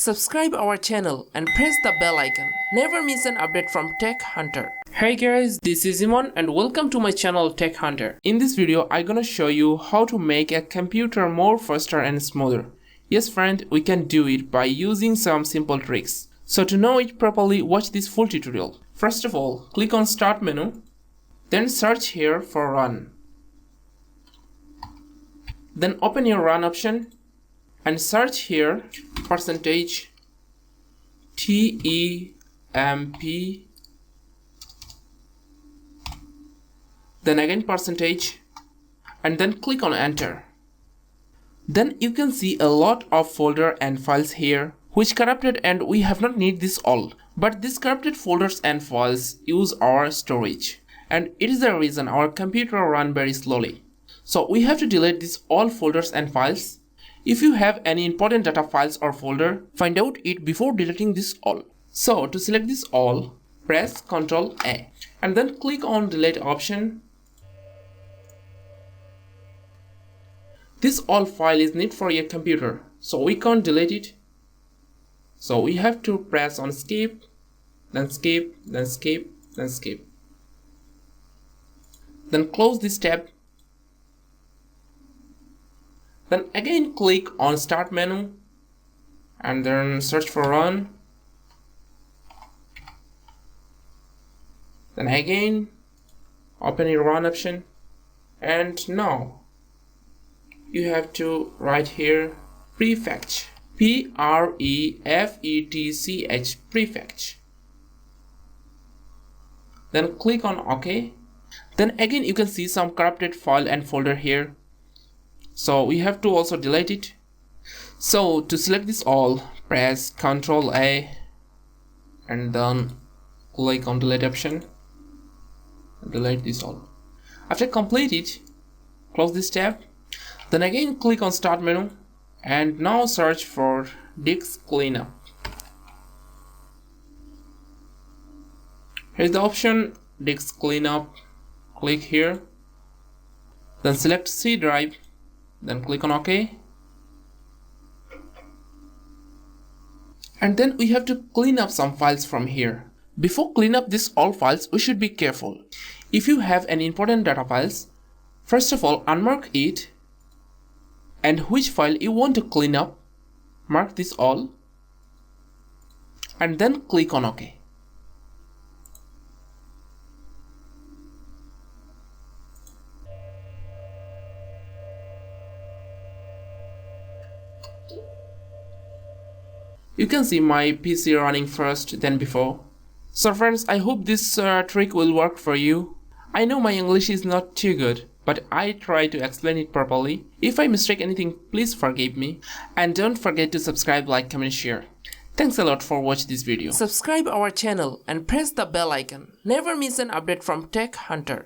Subscribe our channel and press the bell icon. Never miss an update from Tech Hunter. Hey guys, this is Iman and welcome to my channel Tech Hunter. In this video, I'm gonna show you how to make a computer more faster and smoother. Yes friend, we can do it by using some simple tricks. So to know it properly, watch this full tutorial. First of all, click on Start menu, then search here for Run. Then open your Run option and search here %temp, then again %, and then click on Enter. Then you can see a lot of folder and files here which corrupted, and we have not need this all, but these corrupted folders and files use our storage, and it is the reason our computer run very slowly. So we have to delete these all folders and files. If you have any important data files or folder, find out it before deleting this all. So to select this all, press Ctrl A and then click on Delete option. This all file is need for your computer, so we can't delete it. So we have to press on Skip, then Skip, then Skip, then Skip. Then close this tab. Then again click on Start menu and then search for Run. Then again open your Run option, and now you have to write here prefetch, prefetch, prefetch. Then click on OK. Then again you can see some corrupted file and folder here, so we have to also delete it. So to select this all, press Ctrl A and then click on Delete option and delete this all. After complete it, close this tab. Then again click on Start menu and now search for Disk Cleanup. Here's the option Disk Cleanup. Click here, then select C drive, then click on OK. And then we have to clean up some files from here. Before clean up this all files, we should be careful. If you have any important data files, first of all unmark it, and which file you want to clean up, mark this all, and then click on OK. You can see my PC running first than before. So friends, I hope this trick will work for you. I know my English is not too good, but I try to explain it properly. If I mistake anything, please forgive me. And don't forget to subscribe, like, comment, share. Thanks a lot for watching this video. Subscribe our channel and press the bell icon. Never miss an update from Tech Hunter.